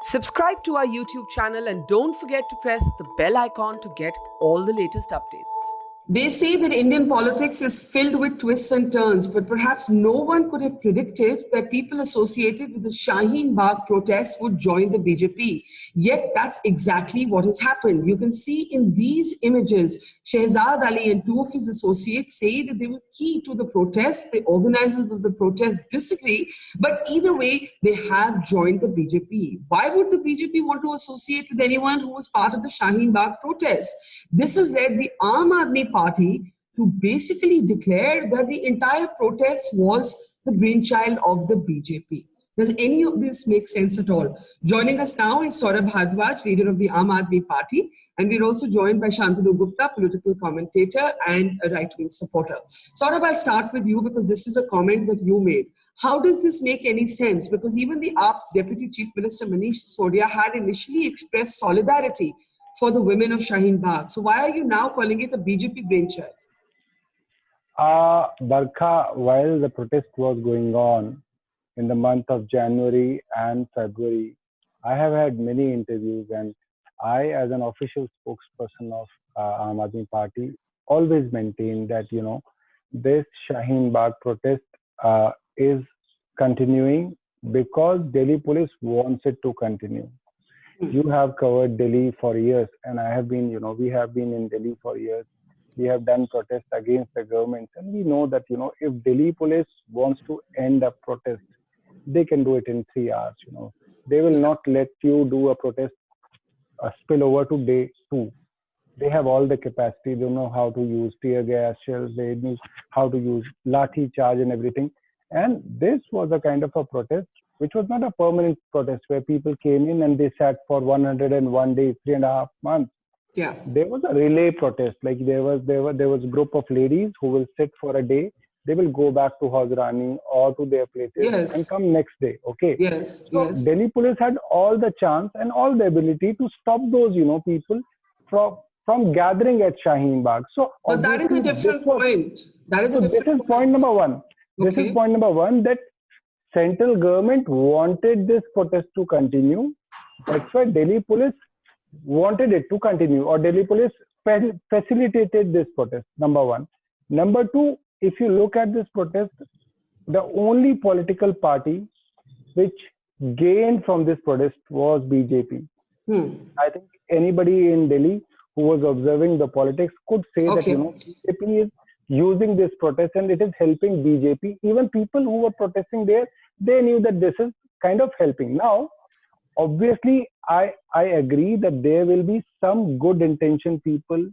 Subscribe to our YouTube channel and don't forget to press the bell icon to get all the latest updates. They say that Indian politics is filled with twists and turns, but perhaps no one could have predicted that people associated with the Shaheen Bagh protests would join the BJP. Yet that's exactly what has happened. You can see in these images, Shehzad Ali and two of his associates say that they were key to the protests. The organizers of the protests disagree, but either way, they have joined the BJP. Why would the BJP want to associate with anyone who was part of the Shaheen Bagh protests? This has led the Aam Aadmi Party to basically declare that the entire protest was the brainchild of the BJP. Does any of this make sense at all? Joining us now is Saurabh Bhardwaj, leader of the Aam Aadmi Party, and we're also joined by Shantanu Gupta, political commentator and a right-wing supporter. Saurabh, I'll start with you because this is a comment that you made. How does this make any sense? Because even the AAP's Deputy Chief Minister Manish Sisodia had initially expressed solidarity for the women of Shaheen Bagh. So why are you now calling it a BJP brainchild? Barkha, while the protest was going on in the month of January and February, I have had many interviews, and I, as an official spokesperson of Aam Aadmi Party, always maintain that, this Shaheen Bagh protest is continuing because Delhi police wants it to continue. You have covered Delhi for years, and I have been, we have been in Delhi for years. We have done protests against the government, and we know that, if Delhi police wants to end a protest, they can do it in 3 hours. They will not let you do a protest spill over to day 2. They have all the capacity. They know how to use tear gas shells. They know how to use lathi charge and everything. And this was a kind of a protest which was not a permanent protest where people came in and they sat for 101 days, 3.5 months. Yeah. There was a relay protest. Like there was a group of ladies who will sit for a day. They will go back to Hosrani or to their places and come next day. Okay. Yes. So yes. Delhi police had all the chance and all the ability to stop those, people from gathering at Shaheen Bagh. So, but that is a different point. That is a different This is point number one. This is point number one, that central government wanted this protest to continue. That's why Delhi police wanted it to continue, or Delhi police facilitated this protest, number one. Number two, if you look at this protest, the only political party which gained from this protest was BJP. I think anybody in Delhi who was observing the politics could say that, BJP is using this protest and it is helping BJP. Even people who were protesting there, they knew that this is kind of helping. Now, obviously, I agree that there will be some good intention people,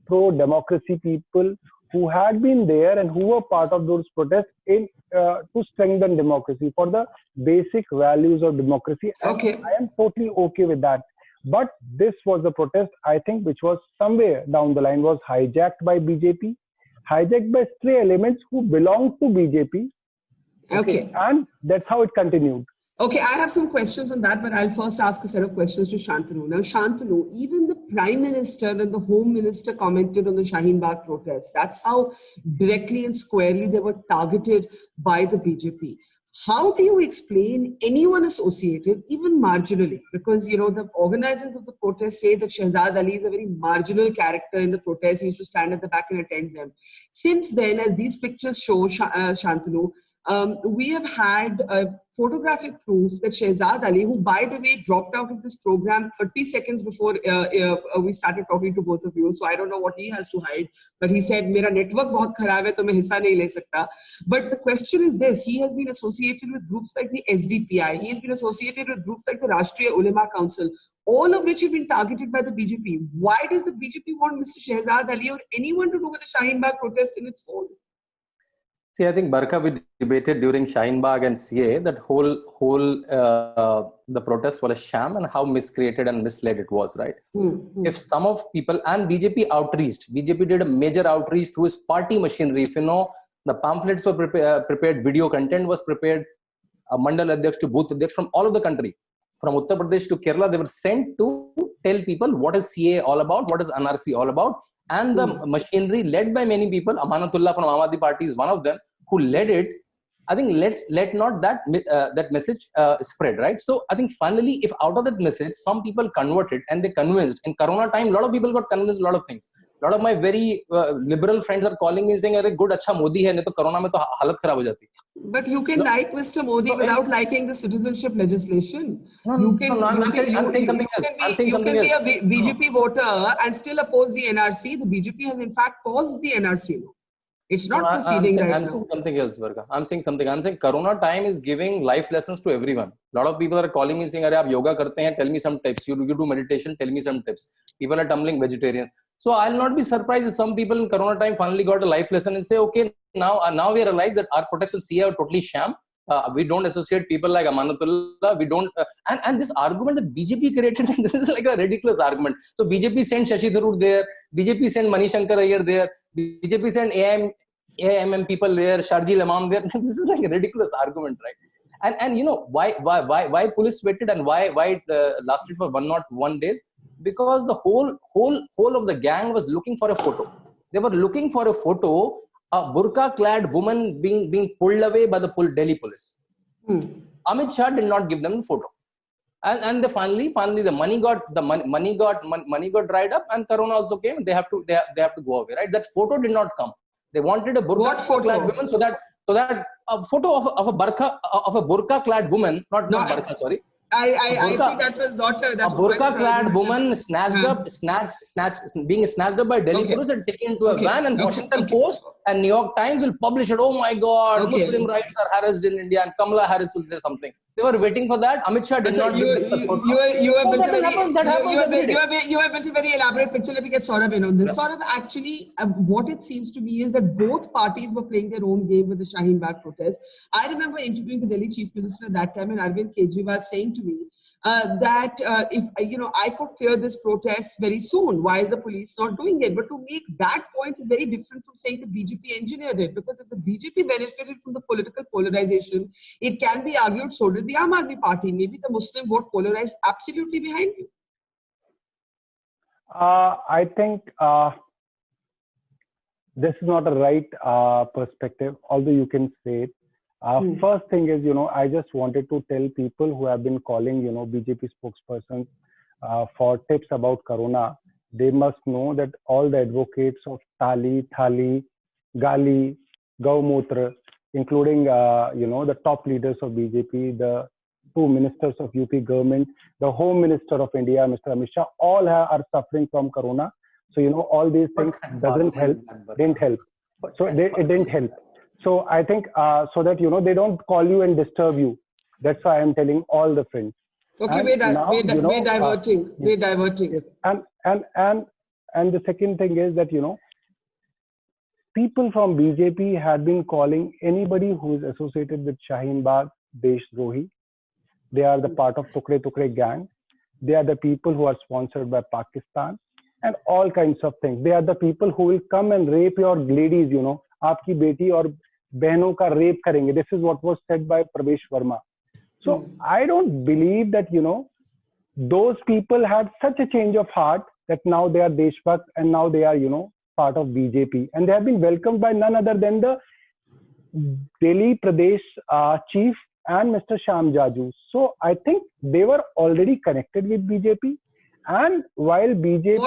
pro-democracy people who had been there and who were part of those protests to strengthen democracy, for the basic values of democracy. Okay. I am totally okay with that. But this was a protest, I think, which was somewhere down the line was hijacked by BJP, hijacked by stray elements who belonged to BJP. Okay. And that's how it continued. Okay, I have some questions on that, but I'll first ask a set of questions to Shantanu. Now, Shantanu, even the Prime Minister and the Home Minister commented on the Shaheen Bagh protests. That's how directly and squarely they were targeted by the BJP. How do you explain anyone associated, even marginally? Because, the organizers of the protest say that Shehzad Ali is a very marginal character in the protest. He used to stand at the back and attend them. Since then, as these pictures show, Shantanu, we have had photographic proof that Shehzad Ali, who, by the way, dropped out of this program 30 seconds before we started talking to both of you. So I don't know what he has to hide. But he said, "Mera network bahut kharab hai, to main hissa nahi le sakta." But the question is this: he has been associated with groups like the SDPI. He has been associated with groups like the Rashtriya Ulema Council, all of which have been targeted by the BJP. Why does the BJP want Mr. Shehzad Ali or anyone to do with the Shaheen Bagh protest in its fold? See, I think, Barkha, we debated during Shaheen Bagh and CA that the protest was a sham and how miscreated and misled it was, right? If some of people, and BJP outreached, BJP did a major outreach through its party machinery. If the pamphlets were prepared, video content was prepared, Mandal Adhyaksh to Booth Adhyaksh from all of the country, from Uttar Pradesh to Kerala, they were sent to tell people what is CA all about, what is NRC all about. And the machinery led by many people, Amanatullah from Aam Aadmi Party is one of them, who led it, I think let not that message spread, right? So I think finally, if out of that message, some people converted and they convinced. In Corona time, a lot of people got convinced a lot of things. A lot of my very liberal friends are calling me saying, "Arey, good, अच्छा Modi है, नहीं तो Corona में तो हालत खराब हो जाती." But you can like Mr. Modi without liking the citizenship legislation. I'm saying something else. You can be a BJP voter and still oppose the NRC. The BJP has in fact paused the NRC. It's not proceeding right now. I'm saying something else, Varga. I'm saying Corona time is giving life lessons to everyone. A lot of people are calling me saying, "Arey, aap yoga karte hain, tell me some tips. You do meditation, tell me some tips." People are tumbling vegetarian. So I'll not be surprised if some people in Corona time finally got a life lesson and say, "Okay, now we realize that our protection CA are totally sham. We don't associate people like Amanatullah. We don't." And this argument that BJP created, this is like a ridiculous argument. So BJP sent Shashi Tharoor there. BJP sent Manish Shankar Iyer there. BJP sent AIMM people there, Sharjeel Imam there. This is like a ridiculous argument, right? And you know why police waited and why it lasted for 101 days? Because the whole of the gang was looking for a photo. They were looking for a photo, a burqa-clad woman being pulled away by the Delhi police. Amit Shah did not give them the photo, and they finally the money got dried up, and Corona also came. They have to go away, right? That photo did not come. They wanted a burqa-clad woman, so that a photo of a burqa-clad woman, not burqa, sorry. I think that was not a burqa-clad woman being snatched up by Delhi police and taken into a van, and Washington Post and New York Times will publish it. Oh my God, Muslim rights are harassed in India, and Kamala Harris will say something. They were waiting for that. Amit Shah did not. You have built a very elaborate picture. Let me get Saurabh in on this. Saurabh, actually, what it seems to me is that both parties were playing their own game with the Shaheen Bagh protest. I remember interviewing the Delhi Chief Minister at that time, and Arvind Kejriwal saying to me that if I could clear this protest very soon. Why is the police not doing it? But to make that point is very different from saying the BJP engineered it, because if the BJP benefited from the political polarization, it can be argued so did the Aam Aadmi Party. Maybe the Muslim vote polarized absolutely behind you. I think this is not a right perspective, although you can say it. First thing is, I just wanted to tell people who have been calling, BJP spokespersons for tips about Corona. They must know that all the advocates of Tali, Thali, Gali, Gaumutra, including, the top leaders of BJP, the two ministers of UP government, the Home Minister of India, Mr. Amit Shah, all are suffering from Corona. So, all these things didn't help. So it didn't help. So I think so that, they don't call you and disturb you. That's why I'm telling all the friends. Okay, we're diverting. We're diverting. Yes. And the second thing is that, people from BJP had been calling anybody who is associated with Shaheen Bagh Deshdrohi. They are the part of Tukre Tukre gang. They are the people who are sponsored by Pakistan and all kinds of things. They are the people who will come and rape your ladies, आपकी बेटी और बहनों का rape करेंगे. This is what was said by Pravesh Verma. So I don't believe that, those people had such a change of heart that now they are Deshbhakt and now they are, part of BJP. And they have been welcomed by none other than the Delhi Pradesh chief and Mr. Shyam Jaju. So I think they were already connected with BJP. And while BJP's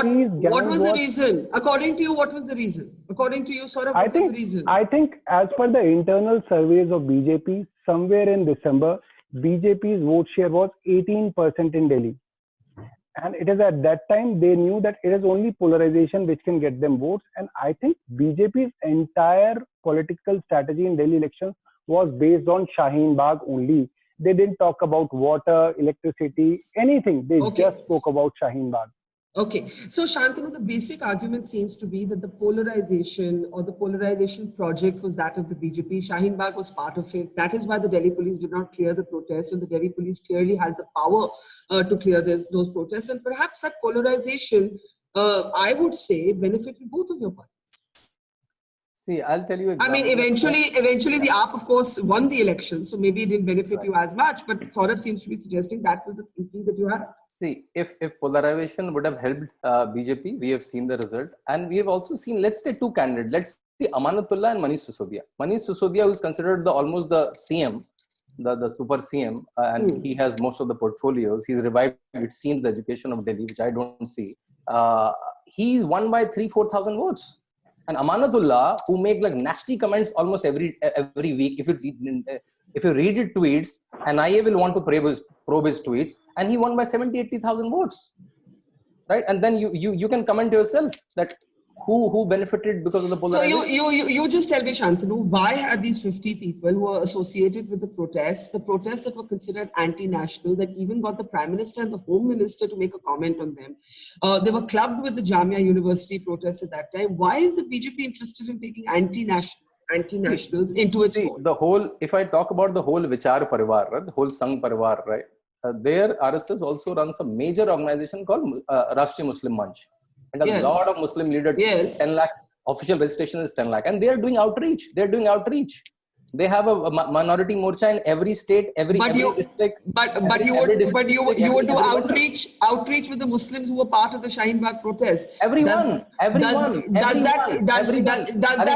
what was the reason? According to you, what was the reason? According to you, Saurabh, what was the reason? I think as per the internal surveys of BJP, somewhere in December, BJP's vote share was 18% in Delhi. And it is at that time they knew that it is only polarization which can get them votes. And I think BJP's entire political strategy in Delhi elections was based on Shaheen Bagh only. They didn't talk about water, electricity, anything. They just spoke about Shaheen Bagh. Okay. So, Shantanu, the basic argument seems to be that the polarization or the polarization project was that of the BJP. Shaheen Bagh was part of it. That is why the Delhi police did not clear the protest, and the Delhi police clearly has the power to clear those protests. And perhaps that polarization, I would say, benefited both of your parties. See, I'll tell you. I mean, eventually the AAP, of course, won the election. So maybe it didn't benefit you as much. But Saurabh seems to be suggesting that was the thinking that you had. See, if polarization would have helped BJP, we have seen the result. And we have also seen, let's say, two candidates. Let's Amanatullah and Manish Sisodia. Manish Sisodia, who is considered almost the CM, the super CM, and he has most of the portfolios. He's revived, it seems, the education of Delhi, which I don't see. He won by 3,000-4,000 votes. And Amanatullah, who makes like nasty comments almost every week, if you read his tweets, and IA will want to probe his tweets, and he won by 70,000-80,000 votes, right? And then you can comment yourself that who benefited because of the polarization. So you just tell me, Shantanu, why are these 50 people who are associated with the protests that were considered anti-national, that even got the Prime Minister and the Home Minister to make a comment on them? They were clubbed with the Jamia University protests at that time. Why is the BJP interested in taking anti-nationals into its fold? The whole, if I talk about the whole Vichar Parivar, right, the whole Sangh Parivar, right? Their RSS also runs a major organization called Rashtriya Muslim Manch. And a lot of Muslim leaders, 10 lakh, official registration is 10 lakh. And they are doing outreach. They have a minority morcha in every state, every district. But you would do outreach with the Muslims who were part of the Shaheen Bagh protest. Everyone. Does that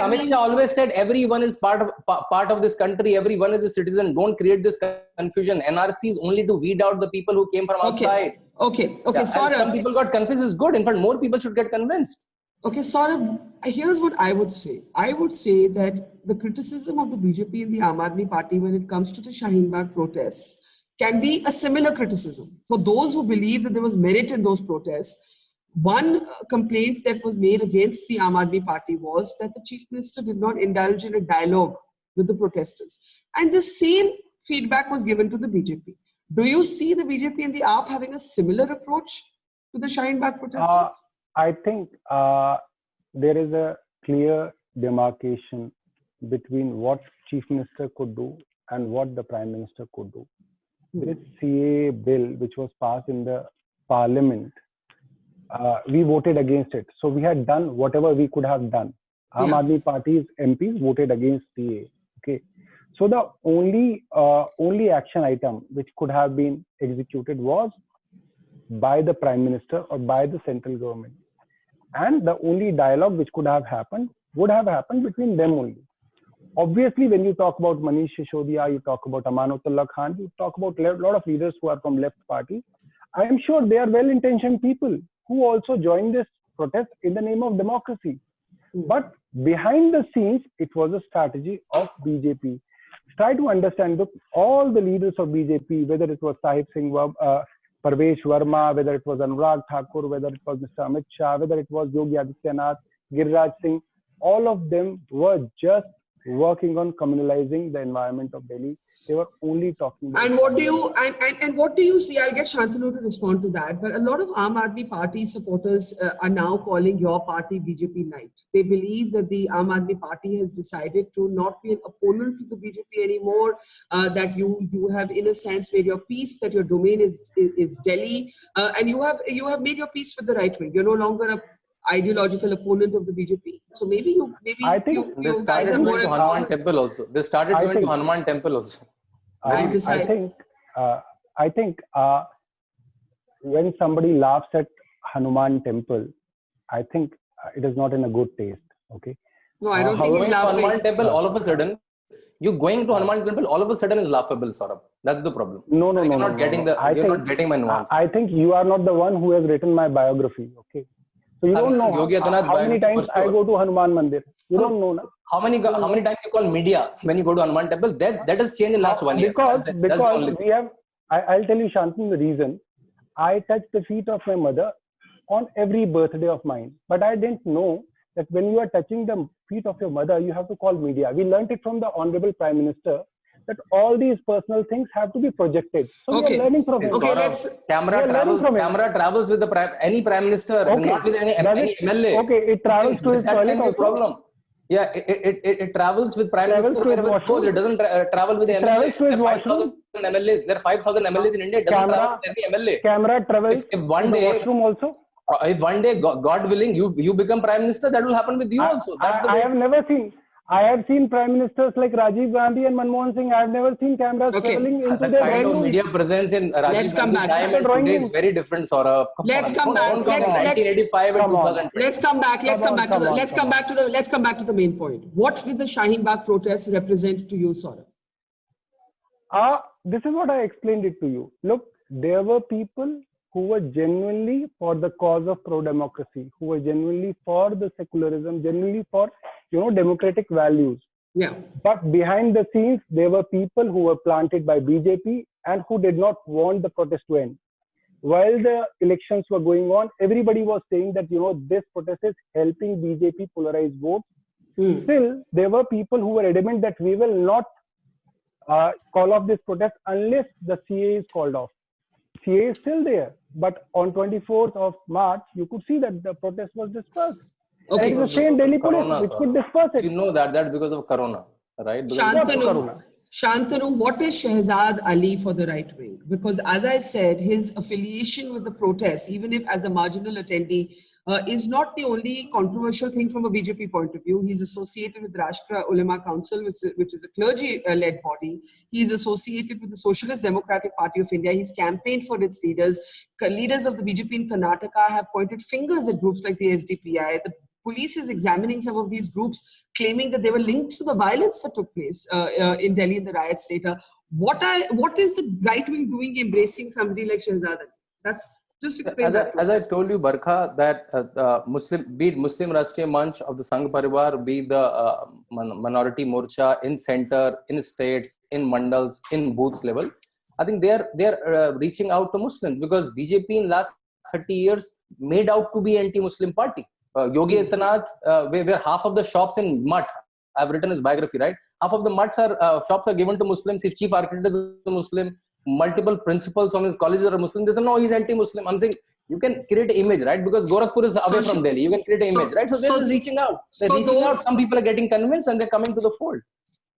Amit Shah always said everyone is part of this country. Everyone is a citizen. Don't create this confusion. NRC is only to weed out the people who came from outside. Okay. Sorry. Some people got convinced is good. In fact, more people should get convinced. Okay, Saurabh, here's what I would say. I would say that the criticism of the BJP and the Aam Aadmi Party when it comes to the Shaheen Bagh protests can be a similar criticism. For those who believe that there was merit in those protests, one complaint that was made against the Aam Aadmi Party was that the Chief Minister did not indulge in a dialogue with the protesters. And the same feedback was given to the BJP. Do you see the BJP and the AAP having a similar approach to the Shaheen Bagh protesters? I think there is a clear demarcation between what Chief Minister could do and what the Prime Minister could do. This CA bill, which was passed in the Parliament, we voted against it. So we had done whatever we could have done. Aam Aadmi Party's MPs voted against CA. Okay. So the only action item which could have been executed was by the Prime Minister or by the central government. And the only dialogue which could have happened would have happened between them only. Obviously, when you talk about Manish Sisodia, you talk about Amanatullah Khan, you talk about a lot of leaders who are from left party. I am sure they are well-intentioned people who also joined this protest in the name of democracy. But behind the scenes, it was a strategy of BJP. Try to understand, look, all the leaders of BJP, whether it was Sahib Singh, Parvesh Verma, whether it was Anurag Thakur, whether it was Mr. Amit Shah, whether it was Yogi Adityanath, Giriraj Singh, all of them were just working on communalizing the environment of Delhi. They were only talking about. And what do you see? I'll get Shantanu to respond to that. But a lot of Aam Aadmi Party supporters are now calling your party BJP Light. They believe that the Aam Aadmi Party has decided to not be an opponent to the BJP anymore. That you have, in a sense, made your peace. That your domain is Delhi, and you have made your peace with the right wing. You're no longer a ideological opponent of the BJP. So maybe I think they started going to Hanuman Temple also. They started going to Hanuman Temple also. I think when somebody laughs at Hanuman Temple, I think it is not in a good taste. Okay. No, I don't think he's laughing. Hanuman Temple, all of a sudden, you going to Hanuman Temple, all of a sudden is laughable, Saurabh. That's the problem. No. You're not getting my nuance. I think you are not the one who has written my biography. Okay. So you don't know how many times I go to Hanuman Mandir. You don't know, na? How many times you call media when you go to Hanuman Temple? That has changed in the last 1 year. Because we have. I'll tell you, Shantanu, the reason. I touch the feet of my mother on every birthday of mine, but I didn't know that when you are touching the feet of your mother, you have to call media. We learnt it from the Honorable Prime Minister that all these personal things have to be projected. So we are learning from him. Camera travels with any Prime Minister, not with any MLA. Okay, it travels to his toilet also. Problem. Yeah, it travels with Prime Minister wherever it goes. It doesn't travel with the MLA. There are 5,000 MLAs. There are 5,000 MLAs in India. It doesn't travel with any MLA. Camera travels if one day, washroom also. If one day, God willing, you become Prime Minister, that will happen with you also. I have never seen I have seen prime ministers like Rajiv Gandhi and Manmohan Singh. I have never seen cameras traveling into The their kind of bedrooms. media presence in Rajiv Gandhi's time and today is very different, Saurabh. Let's come back. Don't compare 1985 and 2020. Let's come back. Let's come back to the main point. What did the Shaheen Bagh protests represent to you, Saurabh? This is what I explained it to you. Look, there were people who were genuinely for the cause of pro-democracy, who were genuinely for the secularism, genuinely for, democratic values. Yeah. But behind the scenes, there were people who were planted by BJP and who did not want the protest to end. While the elections were going on, everybody was saying that, this protest is helping BJP polarize votes. Still, there were people who were adamant that we will not call off this protest unless the CA is called off. CA is still there, but on 24th of March, you could see that the protest was dispersed. Okay. And it's the same Delhi police which could disperse it. You know that's because of Corona, right? Shantanu, what is Shehzad Ali for the right wing? Because as I said, his affiliation with the protests, even if as a marginal attendee, is not the only controversial thing from a BJP point of view. He's associated with Rashtra Ulema Council, which is a clergy-led body. He is associated with the Socialist Democratic Party of India. He's campaigned for its leaders. Leaders of the BJP in Karnataka have pointed fingers at groups like the SDPI. The police is examining some of these groups, claiming that they were linked to the violence that took place in Delhi in the riots later. What is the right wing doing embracing somebody like Shehzad Ali? That's just explain that. As I told you, Barkha, that be it Muslim Rashtriya Manch of the Sangh Parivar, be the Minority Morcha in center, in states, in mandals, in booth level, I think they're reaching out to Muslims because BJP in last 30 years made out to be anti-Muslim party. Yogi Adityanath, where half of the shops in Mutt, I've written his biography, right? Half of the Mutts shops are given to Muslims. His chief architect is a Muslim. Multiple principals from his colleges are Muslim. They say, no, he's anti-Muslim. I'm saying you can create an image, right? Because Gorakhpur is away from Delhi. You can create an image, right? So they're reaching out. Some people are getting convinced and they're coming to the fold.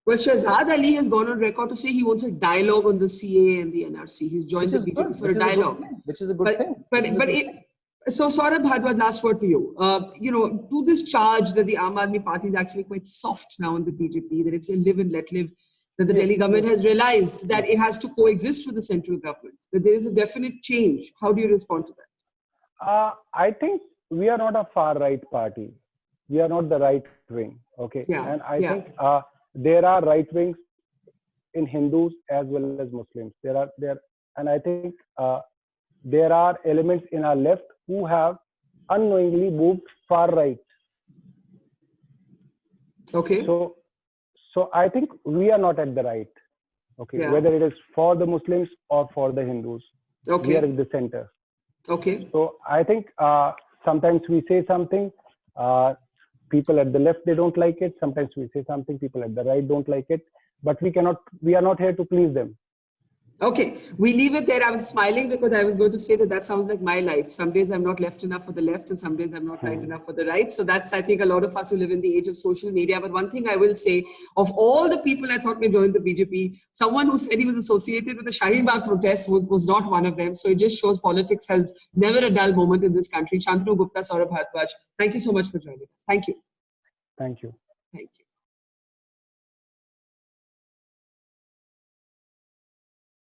Well, Shehzad Ali has gone on record to say he wants a dialogue on the CA and the NRC. He's joined the BJP for a dialogue. Which is a good thing. So Saurabh Bhardwaj, last word to you. To this charge that the Aam Aadmi Party is actually quite soft now in the BJP, that it's a live and let live, that the Delhi government has realized that it has to coexist with the central government, that there is a definite change. How do you respond to that? I think we are not a far right party. We are not the right wing. Okay. Yeah. And I think there are right wings in Hindus as well as Muslims. And I think there are elements in our left who have unknowingly moved far right. Okay. So I think we are not at the right. Okay. Yeah. Whether it is for the Muslims or for the Hindus. Okay. We are at the center. Okay. So I think sometimes we say something, people at the left, they don't like it. Sometimes we say something, people at the right don't like it. But we are not here to please them. Okay, we leave it there. I was smiling because I was going to say that sounds like my life. Some days I'm not left enough for the left and some days I'm not right enough for the right. So that's, I think, a lot of us who live in the age of social media. But one thing I will say, of all the people I thought may join the BJP, someone who said he was associated with the Shaheen Bagh protest was not one of them. So it just shows politics has never a dull moment in this country. Shantanu Gupta, Saurabh Bhardwaj, thank you so much for joining us. Thank you. Thank you. Thank you.